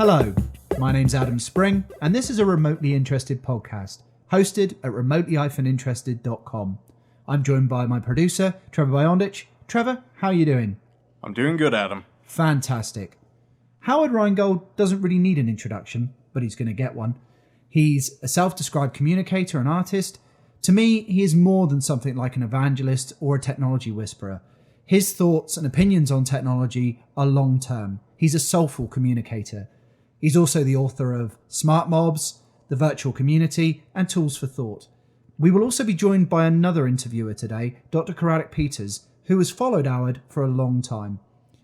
Hello, my name's Adam Spring, and this is a Remotely Interested podcast, hosted at remotely-interested.com. I'm joined by my producer, Trevor Beyondich. Trevor, how are you doing? I'm doing good, Adam. Fantastic. Howard Rheingold doesn't really need an introduction, but he's going to get one. He's a self-described communicator and artist. To me, he is more than something like an evangelist or a technology whisperer. His thoughts and opinions on technology are long-term. He's a soulful communicator. He's also the author of Smart Mobs, The Virtual Community, and Tools for Thought. We will also be joined by another interviewer today, Dr. Karadik Peters, who has followed Howard for a long time.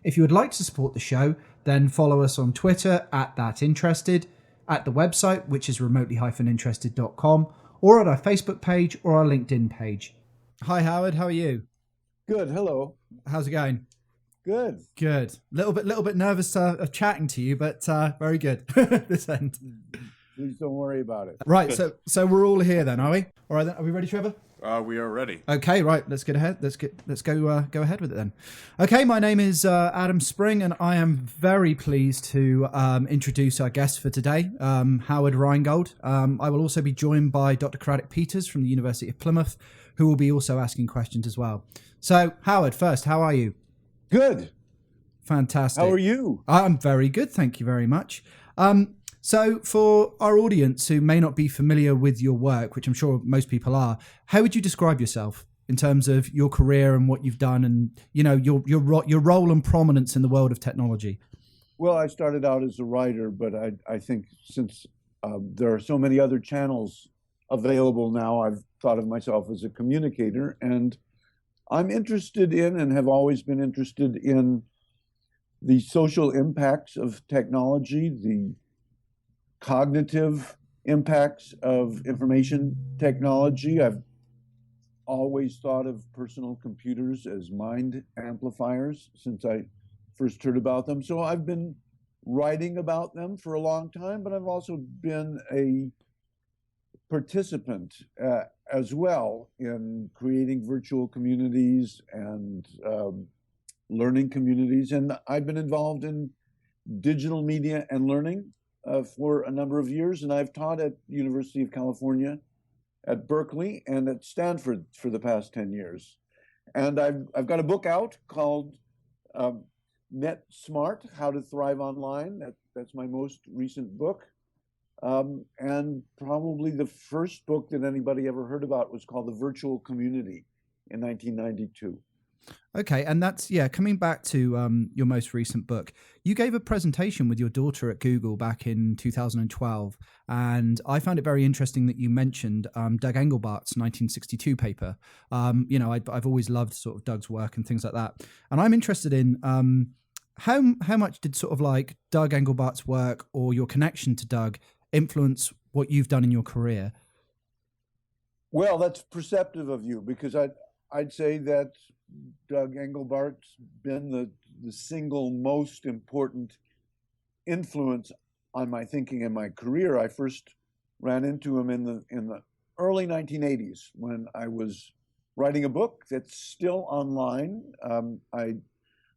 If you would like to support the show, then follow us on Twitter at @thatinterested, at the website, which is remotely-interested.com, or at our Facebook page or our LinkedIn page. Hi, Howard. How are you? Good. Hello. How's it going? Good. Good. Little bit nervous of chatting to you, but very good this end. Please don't worry about it. Right. So we're all here then, are we? All right. Then, are we ready, Trevor? We are ready. Okay. Right. Let's get ahead. Let's go ahead with it then. Okay. My name is Adam Spring, and I am very pleased to introduce our guest for today, Howard Rheingold. I will also be joined by Dr. Karadik Peters from the University of Plymouth, who will be also asking questions as well. So, Howard, first, how are you? Good. Fantastic. How are you? I'm very good. Thank you very much. So for our audience who may not be familiar with your work, which I'm sure most people are, how would you describe yourself in terms of your career and what you've done and, you know, your role and prominence in the world of technology? Well, I started out as a writer, but I think since there are so many other channels available now, I've thought of myself as a communicator, and I'm interested in and have always been interested in the social impacts of technology, the cognitive impacts of information technology. I've always thought of personal computers as mind amplifiers since I first heard about them. So I've been writing about them for a long time, but I've also been a participant as well in creating virtual communities and learning communities. And I've been involved in digital media and learning for a number of years, and I've taught at University of California, at Berkeley, and at Stanford for the past 10 years. And I've got a book out called Net Smart: How to Thrive Online. That's my most recent book. And probably the first book that anybody ever heard about was called The Virtual Community in 1992. Okay, and that's, coming back to your most recent book, you gave a presentation with your daughter at Google back in 2012, and I found it very interesting that you mentioned Doug Engelbart's 1962 paper. I've always loved sort of Doug's work and things like that, and I'm interested in how much did sort of like Doug Engelbart's work or your connection to Doug influence what you've done in your career? Well, that's perceptive of you, because I'd say that Doug Engelbart's been the single most important influence on my thinking and my career. I first ran into him in the early 1980s when I was writing a book that's still online. I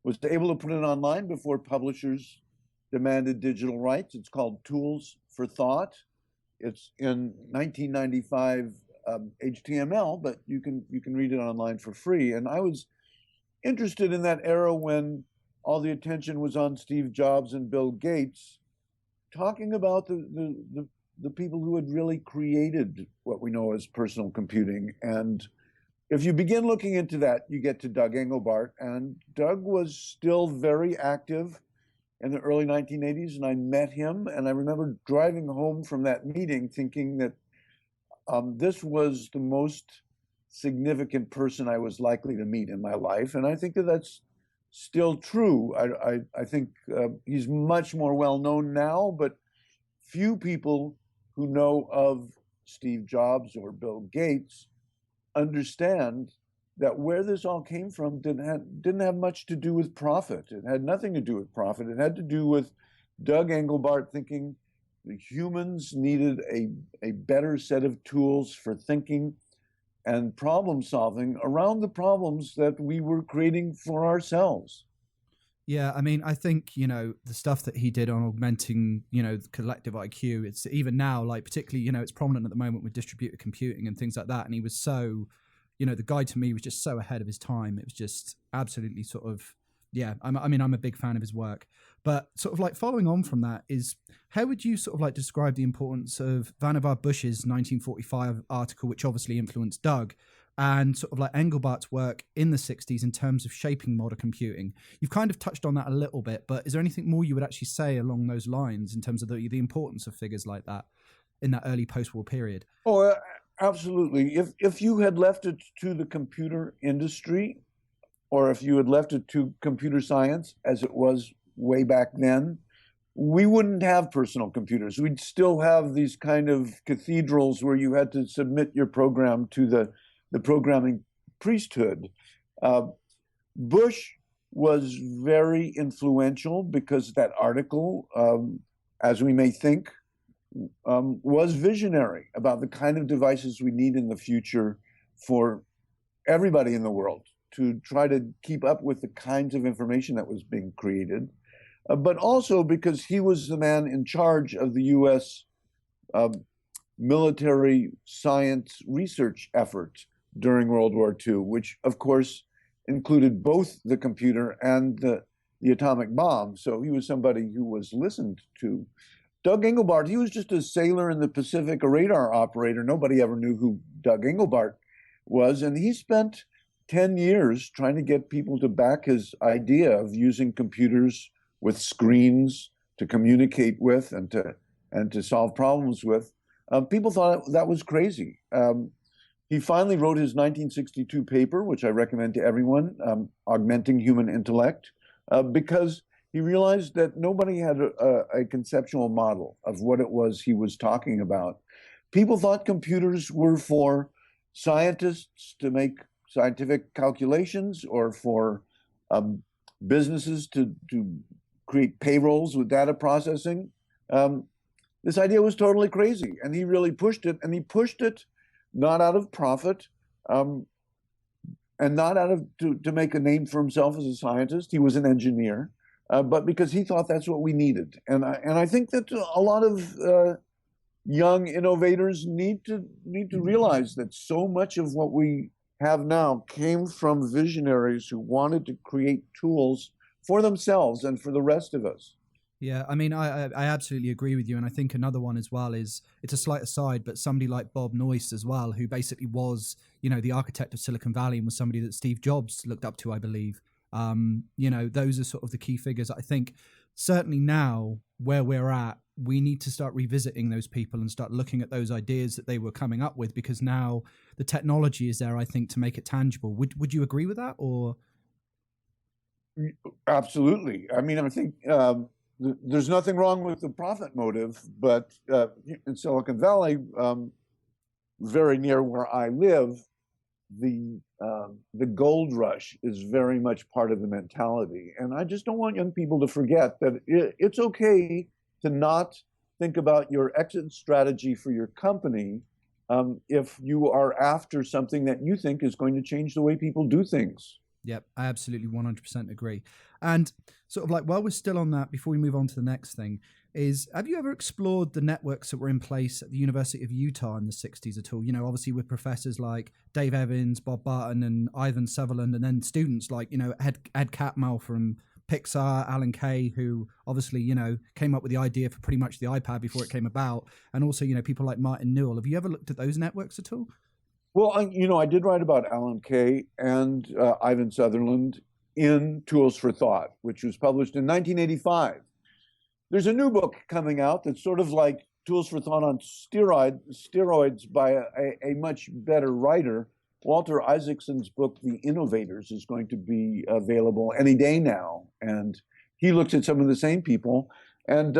was able to put it online before publishers demanded digital rights. It's called Tools for Thought. It's in 1995 HTML, but you can read it online for free. And I was interested in that era when all the attention was on Steve Jobs and Bill Gates, talking about the people who had really created what we know as personal computing. And if you begin looking into that, you get to Doug Engelbart, and Doug was still very active in the early 1980s, and I met him, and I remember driving home from that meeting thinking that this was the most significant person I was likely to meet in my life, and I think that that's still true. I think he's much more well known now, but few people who know of Steve Jobs or Bill Gates understand that where this all came from didn't have much to do with profit. It had nothing to do with profit. It had to do with Doug Engelbart thinking the humans needed a better set of tools for thinking and problem solving around the problems that we were creating for ourselves. Yeah, I mean, I think, the stuff that he did on augmenting, the collective IQ, it's even now, like, particularly, it's prominent at the moment with distributed computing and things like that. And he was so, the guy to me was just so ahead of his time. It was just absolutely sort of, yeah, I'm a big fan of his work. But sort of like following on from that is, how would you sort of like describe the importance of Vannevar Bush's 1945 article, which obviously influenced Doug, and sort of like Engelbart's work in the 60s in terms of shaping modern computing? You've kind of touched on that a little bit, but is there anything more you would actually say along those lines in terms of the importance of figures like that in that early post-war period? Oh, absolutely. If you had left it to the computer industry, or if you had left it to computer science as it was way back then, we wouldn't have personal computers. We'd still have these kind of cathedrals where you had to submit your program to the programming priesthood. Bush was very influential because that article, as we may think, was visionary about the kind of devices we need in the future for everybody in the world to try to keep up with the kinds of information that was being created, but also because he was the man in charge of the U.S. Military science research efforts during World War II, which of course included both the computer and the atomic bomb. So he was somebody who was listened to. Doug Engelbart, he was just a sailor in the Pacific, a radar operator. Nobody ever knew who Doug Engelbart was. And he spent 10 years trying to get people to back his idea of using computers with screens to communicate with and to solve problems with. People thought that was crazy. He finally wrote his 1962 paper, which I recommend to everyone, Augmenting Human Intellect, because he realized that nobody had a conceptual model of what it was he was talking about. People thought computers were for scientists to make scientific calculations, or for businesses to create payrolls with data processing. This idea was totally crazy, and he really pushed it, and he pushed it not out of profit, and not out of to make a name for himself as a scientist. He was an engineer, but because he thought that's what we needed. And I think that a lot of young innovators need to realize that so much of what we have now came from visionaries who wanted to create tools for themselves and for the rest of us. Yeah, I mean, I absolutely agree with you. And I think another one as well is, it's a slight aside, but somebody like Bob Noyce as well, who basically was, the architect of Silicon Valley and was somebody that Steve Jobs looked up to, I believe. Those are sort of the key figures. I think certainly now where we're at, we need to start revisiting those people and start looking at those ideas that they were coming up with, because now the technology is there, I think, to make it tangible. Would you agree with that? Or? Absolutely. I mean, I think there's nothing wrong with the profit motive, but in Silicon Valley, very near where I live, the gold rush is very much part of the mentality. And I just don't want young people to forget that it's okay to not think about your exit strategy for your company if you are after something that you think is going to change the way people do things. Yep, I absolutely 100% agree. And sort of like, while we're still on that, before we move on to the next thing, is, have you ever explored the networks that were in place at the University of Utah in the 60s at all? Obviously with professors like Dave Evans, Bob Barton, and Ivan Sutherland, and then students like, Ed Catmull from Pixar, Alan Kay, who obviously, came up with the idea for pretty much the iPad before it came about. And also, people like Martin Newell. Have you ever looked at those networks at all? Well, I did write about Alan Kay and Ivan Sutherland in Tools for Thought, which was published in 1985. There's a new book coming out that's sort of like Tools for Thought on steroids by a much better writer. Walter Isaacson's book, The Innovators, is going to be available any day now. And he looks at some of the same people, and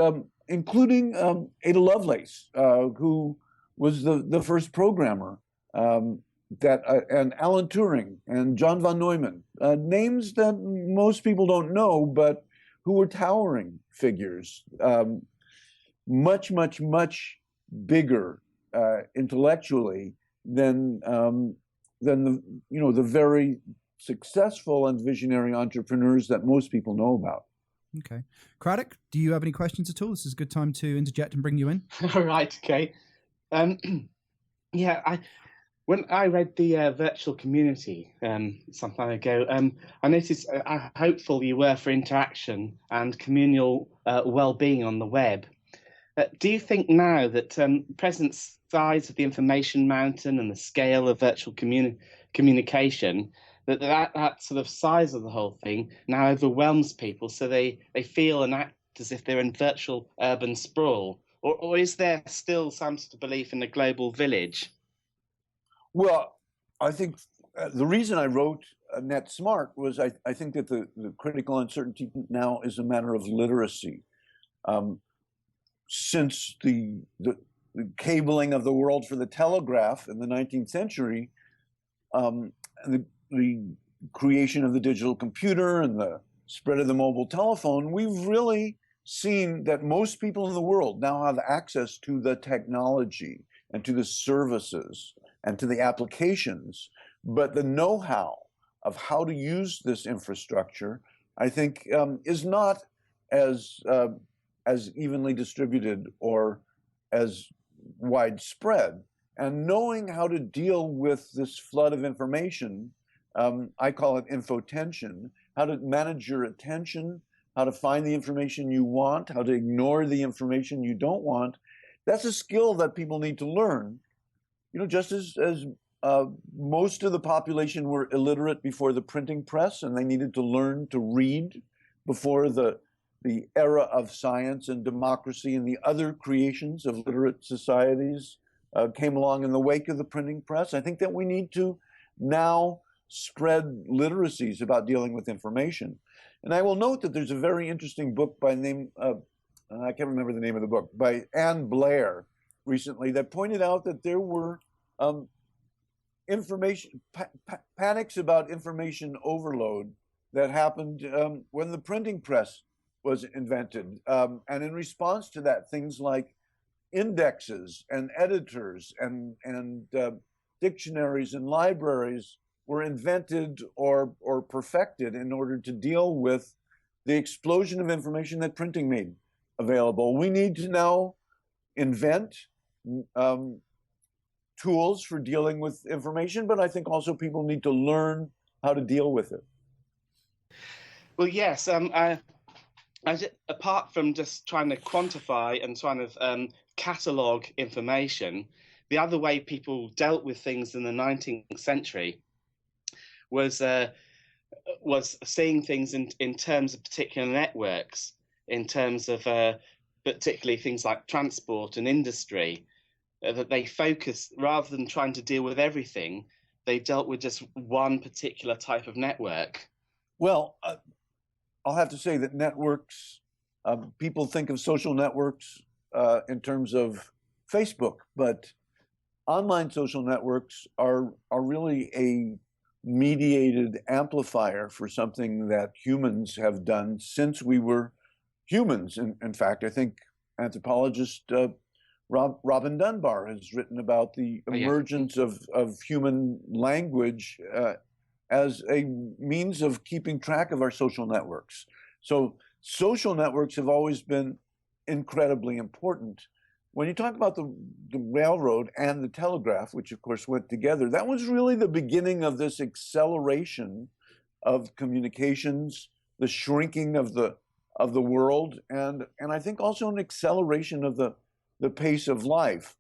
including Ada Lovelace, who was the first programmer, and Alan Turing and John von Neumann, names that most people don't know, but who were towering figures, much, much, much bigger intellectually than the very successful and visionary entrepreneurs that most people know about. Okay. Craddock, do you have any questions at all? This is a good time to interject and bring you in. All right, okay. Yeah, when I read the virtual community some time ago, I noticed how hopeful you were for interaction and communal well-being on the web. Do you think now that present size of the information mountain and the scale of virtual communication, that sort of size of the whole thing now overwhelms people, so they feel and act as if they're in virtual urban sprawl? Or is there still some sort of belief in a global village? Well, I think the reason I wrote Net Smart was I think that the critical uncertainty now is a matter of literacy. Since the cabling of the world for the telegraph in the 19th century, the creation of the digital computer and the spread of the mobile telephone, we've really seen that most people in the world now have access to the technology and to the services and to the applications, but the know-how of how to use this infrastructure, I think, is not as evenly distributed or as widespread. And knowing how to deal with this flood of information, I call it infotension, how to manage your attention, how to find the information you want, how to ignore the information you don't want, that's a skill that people need to learn. Just as most of the population were illiterate before the printing press, and they needed to learn to read before the era of science and democracy and the other creations of literate societies came along in the wake of the printing press. I think that we need to now spread literacies about dealing with information. And I will note that there's a very interesting book by the name of, I can't remember the name of the book, by Blair recently, that pointed out that there were panics about information overload that happened when the printing press was invented. And in response to that, things like indexes and editors and dictionaries and libraries were invented or perfected in order to deal with the explosion of information that printing made available. We need to now invent tools for dealing with information, but I think also people need to learn how to deal with it. Well, yes. Apart from just trying to quantify and trying to catalogue information, the other way people dealt with things in the 19th century was seeing things in terms of particular networks, in terms of particularly things like transport and industry, that they focused, rather than trying to deal with everything, they dealt with just one particular type of network. Well, I'll have to say that networks, people think of social networks in terms of Facebook, but online social networks are really a mediated amplifier for something that humans have done since we were humans. In fact, I think anthropologist Robin Dunbar has written about the emergence of human language as a means of keeping track of our social networks. So social networks have always been incredibly important. When you talk about the railroad and the telegraph, which of course went together, that was really the beginning of this acceleration of communications, the shrinking of the world, and I think also an acceleration of the pace of life.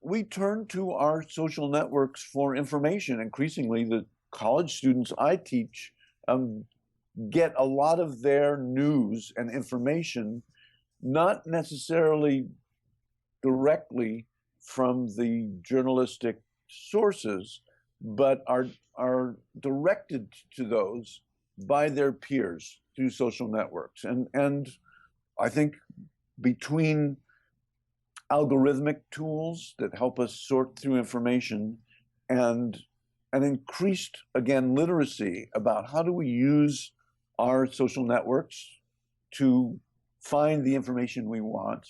We turn to our social networks for information. Increasingly, the college students I teach get a lot of their news and information not necessarily directly from the journalistic sources, but are directed to those by their peers through social networks. And I think between algorithmic tools that help us sort through information and an increased, again, literacy about how do we use our social networks to find the information we want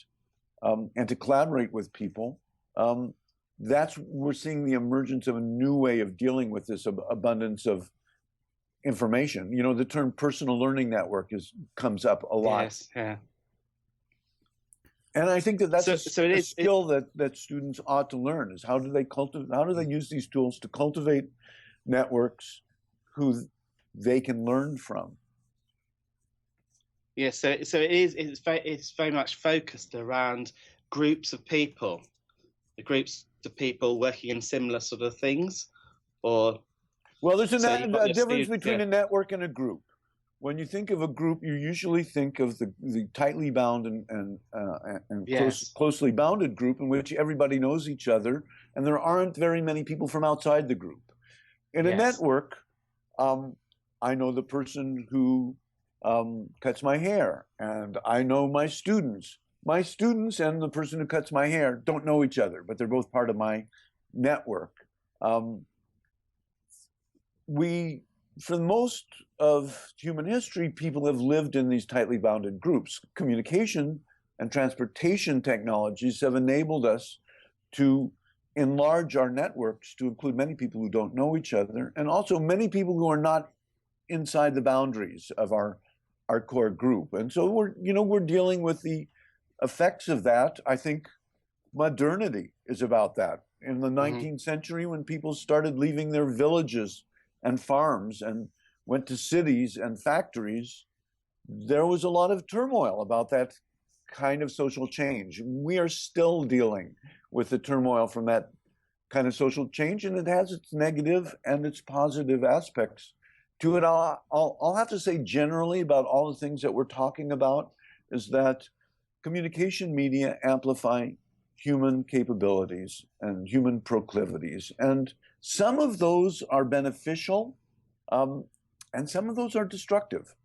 and to collaborate with people, we're seeing the emergence of a new way of dealing with this abundance of information. You know, the term personal learning network comes up a lot. Yes, yeah. And I think that that's So it a is skill that students ought to learn, is how do they use these tools to cultivate networks who they can learn from. Yeah, so it's very much focused around groups of people, working in similar sort of things, or well, there's so you've got a your difference student- between yeah. a network and a group. When you think of a group, you usually think of the tightly bound and Yes. closely bounded group in which everybody knows each other, and there aren't very many people from outside the group. In a Yes. network, I know the person who cuts my hair, and I know my students. My students and the person who cuts my hair don't know each other, but they're both part of my network. For most of human history, people have lived in these tightly bounded groups. Communication and transportation technologies have enabled us to enlarge our networks to include many people who don't know each other, and also many people who are not inside the boundaries of our core group. And so we're dealing with the effects of that. I think modernity is about that. In the 19th century, when people started leaving their villages and farms and went to cities and factories, there was a lot of turmoil about that kind of social change. We are still dealing with the turmoil from that kind of social change, and it has its negative and its positive aspects to it. I'll have to say generally about all the things that we're talking about is that communication media amplify human capabilities and human proclivities. And some of those are beneficial, and some of those are destructive.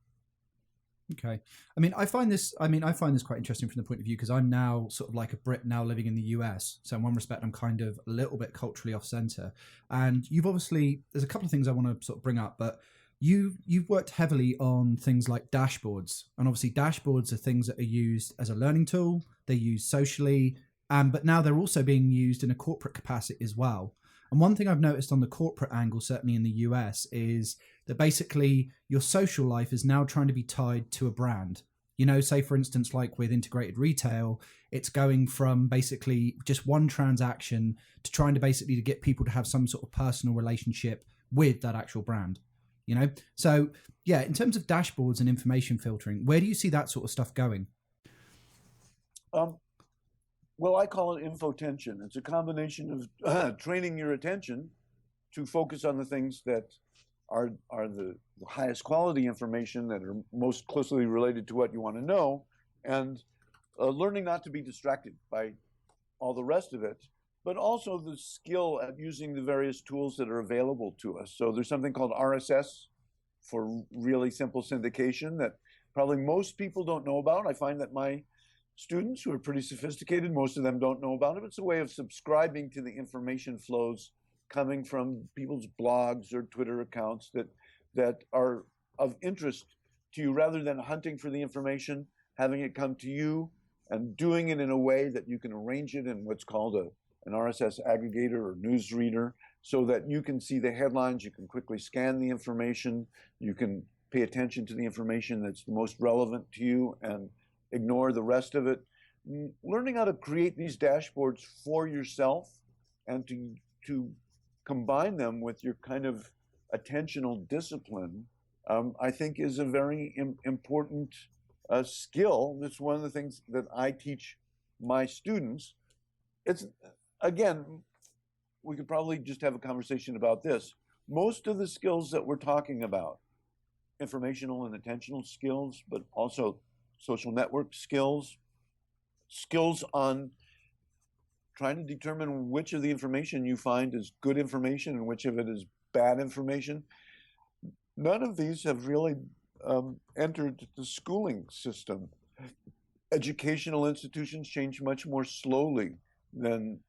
Okay. I find this quite interesting from the point of view, because I'm now sort of like a Brit now living in the US. So in one respect, I'm kind of a little bit culturally off center. And there's a couple of things I want to sort of bring up, but you've worked heavily on things like dashboards. And obviously dashboards are things that are used as a learning tool. They're used socially, but now they're also being used in a corporate capacity as well. And one thing I've noticed on the corporate angle, certainly in the US, is that basically your social life is now trying to be tied to a brand. You know, say for instance, like with integrated retail, it's going from basically just one transaction to trying to basically to get people to have some sort of personal relationship with that actual brand. You know, so yeah, in terms of dashboards and information filtering, where do you see that sort of stuff going? Well, I call it infotension. It's a combination of training your attention to focus on the things that are the highest quality information that are most closely related to what you want to know, and learning not to be distracted by all the rest of it, but also the skill at using the various tools that are available to us. So there's something called RSS for really simple syndication that probably most people don't know about. I find that my students who are pretty sophisticated, most of them don't know about it. It's a way of subscribing to the information flows coming from people's blogs or Twitter accounts that are of interest to you, rather than hunting for the information, having it come to you and doing it in a way that you can arrange it in what's called an RSS aggregator or newsreader, so that you can see the headlines, you can quickly scan the information, you can pay attention to the information that's the most relevant to you and ignore the rest of it. Learning how to create these dashboards for yourself and to combine them with your kind of attentional discipline, I think is a very important skill. That's one of the things that I teach my students. It's, again, we could probably just have a conversation about this. Most of the skills that we're talking about, informational and attentional skills, but also social network skills, skills on trying to determine which of the information you find is good information and which of it is bad information. None of these have really entered the schooling system. Educational institutions change much more slowly than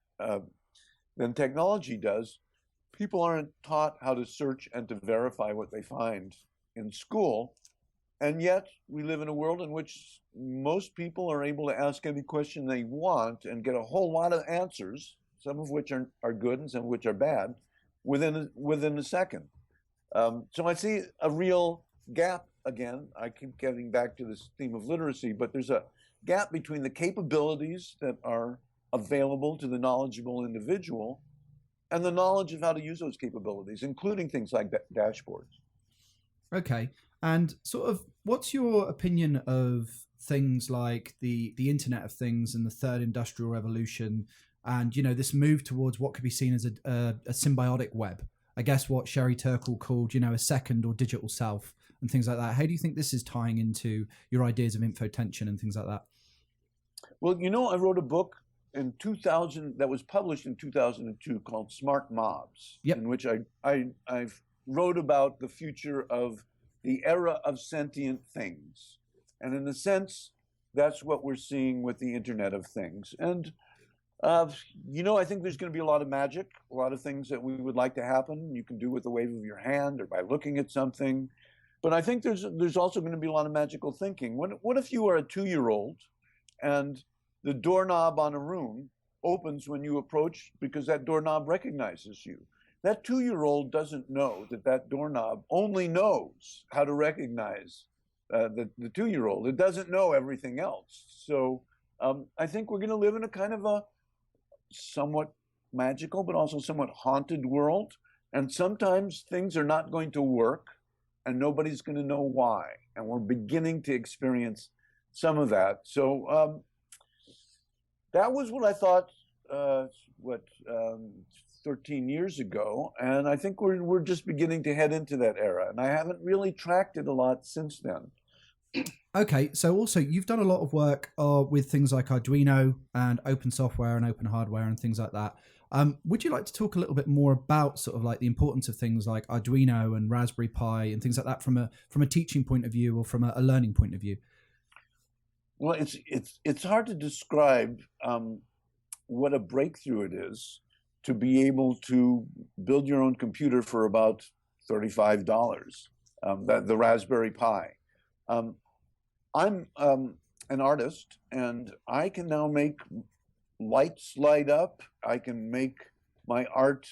technology does. People aren't taught how to search and to verify what they find in school. And yet we live in a world in which most people are able to ask any question they want and get a whole lot of answers, some of which are good and some of which are bad, within a second. So I see a real gap again. I keep getting back to this theme of literacy, but there's a gap between the capabilities that are available to the knowledgeable individual and the knowledge of how to use those capabilities, including things like dashboards. Okay. And sort of, what's your opinion of things like the Internet of Things and the third industrial revolution, and this move towards what could be seen as a symbiotic web? I guess what Sherry Turkle called, a second or digital self and things like that. How do you think this is tying into your ideas of infotension and things like that? Well, I wrote a book in 2000 that was published in 2002 called Smart Mobs, in which I wrote about the future of the era of sentient things. And in a sense, that's what we're seeing with the Internet of Things. And I think there's going to be a lot of magic, a lot of things that we would like to happen. You can do with the wave of your hand or by looking at something. But I think there's also going to be a lot of magical thinking. What if you are a 2-year-old and the doorknob on a room opens when you approach because that doorknob recognizes you? That 2-year-old doesn't know that doorknob only knows how to recognize the 2-year-old. It doesn't know everything else. So I think we're going to live in a kind of a somewhat magical, but also somewhat haunted world. And sometimes things are not going to work and nobody's going to know why. And we're beginning to experience some of that. So that was what I thought, 13 years ago. And I think we're just beginning to head into that era. And I haven't really tracked it a lot since then. Okay, so also you've done a lot of work with things like Arduino and open software and open hardware and things like that. Would you like to talk a little bit more about sort of like the importance of things like Arduino and Raspberry Pi and things like that from a teaching point of view or from a learning point of view? Well, it's hard to describe what a breakthrough it is to be able to build your own computer for about $35. The Raspberry Pi. I'm an artist, and I can now make lights light up. I can make my art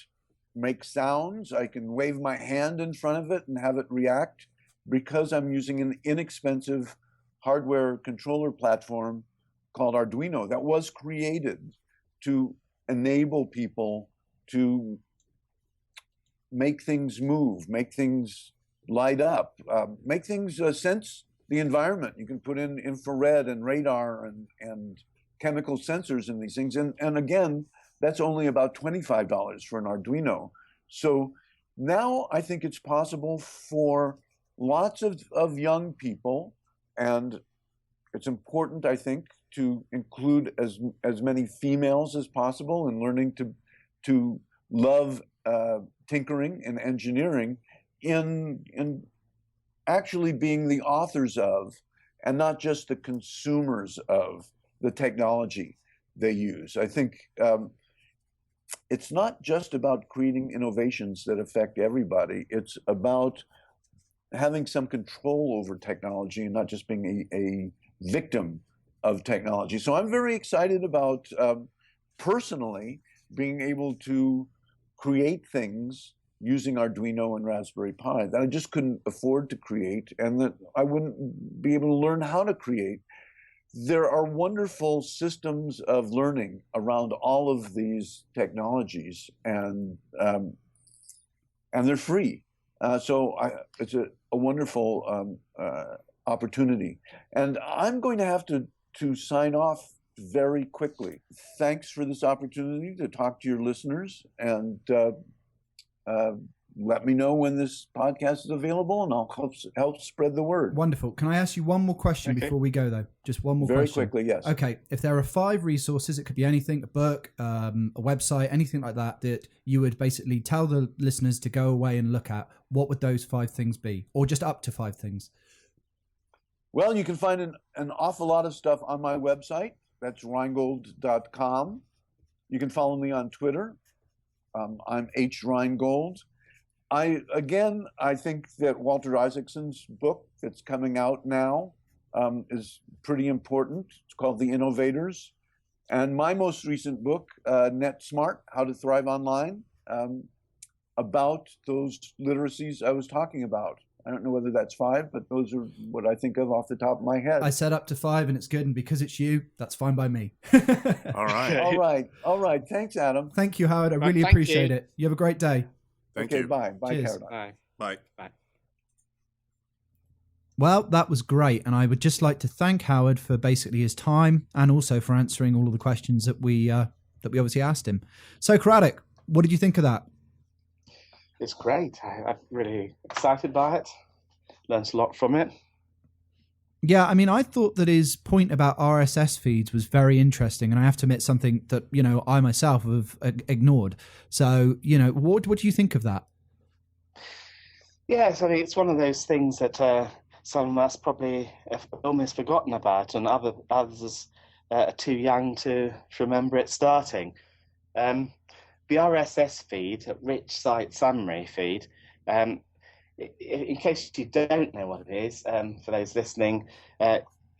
make sounds. I can wave my hand in front of it and have it react because I'm using an inexpensive hardware controller platform called Arduino that was created to enable people to make things move, make things light up, make things sense the environment. You can put in infrared and radar and chemical sensors in these things. And again, that's only about $25 for an Arduino. So now I think it's possible for lots of young people, and it's important, I think, to include as many females as possible in learning to love tinkering and engineering in actually being the authors of, and not just the consumers of, the technology they use. I think it's not just about creating innovations that affect everybody. It's about having some control over technology and not just being a victim of technology. So I'm very excited about personally being able to create things using Arduino and Raspberry Pi that I just couldn't afford to create and that I wouldn't be able to learn how to create. There are wonderful systems of learning around all of these technologies, and they're free. So it's a wonderful opportunity. And I'm going to have to sign off very quickly. Thanks for this opportunity to talk to your listeners, and let me know when this podcast is available, and I'll help spread the word. Wonderful. Can I ask you one more question before we go, though? Just one more very question. Very quickly, yes. Okay. If there are 5 resources, it could be anything, a book, a website, anything like that, that you would basically tell the listeners to go away and look at, what would those 5 things be? Or just up to 5 things? Well, you can find an awful lot of stuff on my website. That's Rheingold.com. You can follow me on Twitter. I'm H. Rheingold. I think that Walter Isaacson's book that's coming out now is pretty important. It's called The Innovators. And my most recent book, Net Smart, How to Thrive Online, about those literacies I was talking about. I don't know whether that's 5, but those are what I think of off the top of my head. I said up to 5 and it's good. And because it's you, that's fine by me. All right. All right. All right. Thanks, Adam. Thank you, Howard. I really thank appreciate you. it. You have a great day. Thank Okay, you. bye. Bye, Cheers. Caroline. Bye. Bye. Bye. Well, that was great. And I would just like to thank Howard for basically his time and also for answering all of the questions that we obviously asked him. So, Craddock, what did you think of that? It's great. I'm really excited by it. Learned a lot from it. Yeah, I mean, I thought that his point about RSS feeds was very interesting. And I have to admit something that, I myself have ignored. So, what do you think of that? Yes, I mean, it's one of those things that some of us probably have almost forgotten about, and others are too young to remember it starting. The RSS feed, rich site summary feed, in case you don't know what it is, for those listening,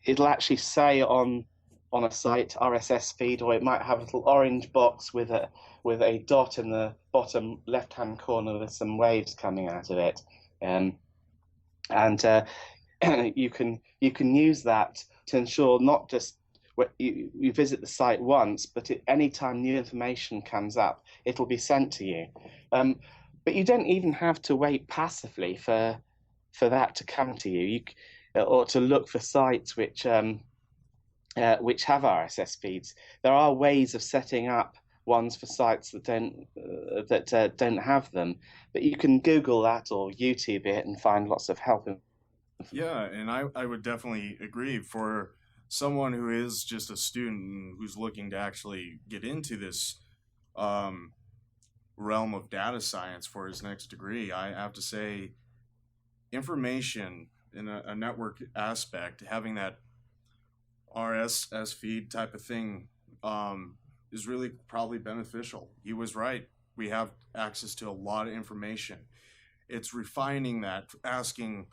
it'll actually say on a site RSS feed, or it might have a little orange box with a dot in the bottom left-hand corner with some waves coming out of it. You can use that to ensure not just you visit the site once, but anytime new information comes up, it'll be sent to you. But you don't even have to wait passively for that to come to you. Or to look for sites which have RSS feeds. There are ways of setting up ones for sites that don't have them, but you can Google that or YouTube it and find lots of help. Yeah, and I would definitely agree. For someone who is just a student who's looking to actually get into this realm of data science for his next degree, I have to say information in a network aspect, having that RSS feed type of thing is really probably beneficial. He was right. We have access to a lot of information. It's refining that, asking,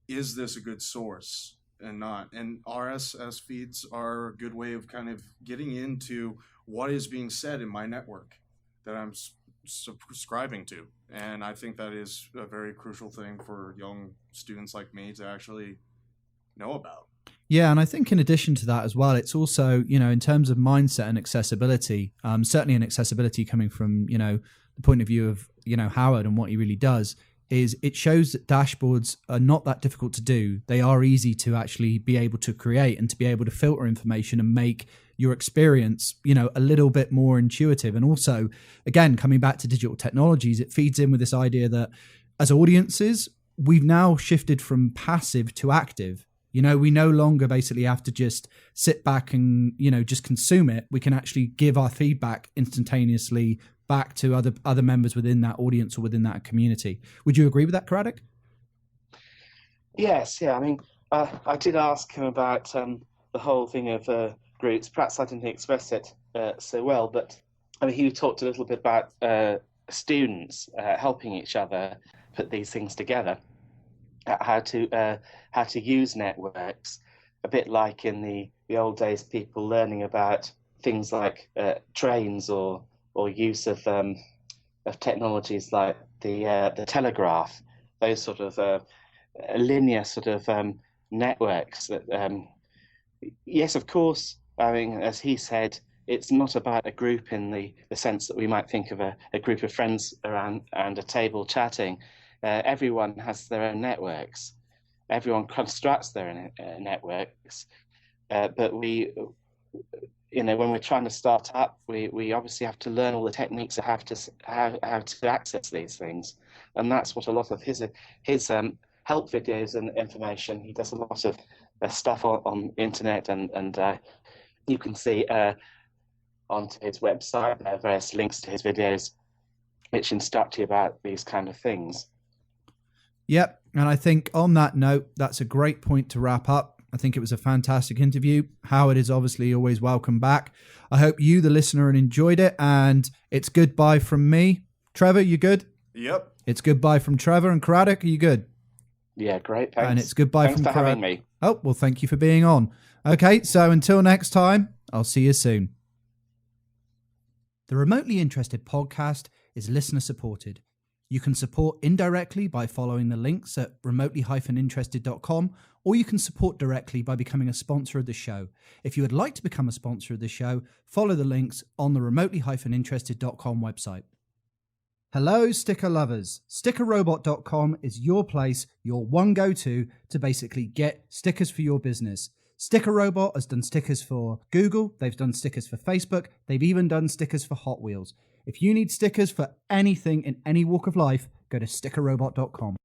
is this a good source and not? And RSS feeds are a good way of kind of getting into what is being said in my network that I'm subscribing to. And I think that is a very crucial thing for young students like me to actually know about. Yeah, and I think in addition to that as well, it's also, in terms of mindset and accessibility, certainly an accessibility coming from, the point of view of, Howard and what he really does, is it shows that dashboards are not that difficult to do. They are easy to actually be able to create and to be able to filter information and make your experience, a little bit more intuitive. And also, again, coming back to digital technologies, it feeds in with this idea that as audiences, we've now shifted from passive to active. We no longer basically have to just sit back and, just consume it. We can actually give our feedback instantaneously back to other members within that audience or within that community. Would you agree with that, Craddock? Yes, yeah. I mean, I did ask him about the whole thing of groups. Perhaps I didn't express it so well, but I mean, he talked a little bit about students helping each other put these things together. How to use networks, a bit like in the old days, people learning about things like trains or use of technologies like the telegraph, those sort of linear sort of networks. That yes, of course. I mean, as he said, it's not about a group in the sense that we might think of a group of friends around a table chatting. Everyone has their own networks. Everyone constructs their own networks. But we, when we're trying to start up, we obviously have to learn all the techniques of how to access these things. And that's what a lot of his help videos and information. He does a lot of stuff on internet, and you can see onto his website there are various links to his videos which instruct you about these kind of things. Yep. And I think on that note, that's a great point to wrap up. I think it was a fantastic interview. Howard is obviously always welcome back. I hope you, the listener, enjoyed it. And it's goodbye from me. Trevor, you good? Yep. It's goodbye from Trevor. And Craddock, are you good? Yeah, great. Thanks. And it's goodbye Thanks from for having me. Oh, well, thank you for being on. Okay, so until next time, I'll see you soon. The Remotely Interested podcast is listener supported. You can support indirectly by following the links at remotely-interested.com, or you can support directly by becoming a sponsor of the show. If you would like to become a sponsor of the show, follow the links on the remotely-interested.com website. Hello, sticker lovers. Stickerrobot.com is your place, your one go-to to basically get stickers for your business. Sticker Robot has done stickers for Google, they've done stickers for Facebook, they've even done stickers for Hot Wheels. If you need stickers for anything in any walk of life, go to stickerrobot.com.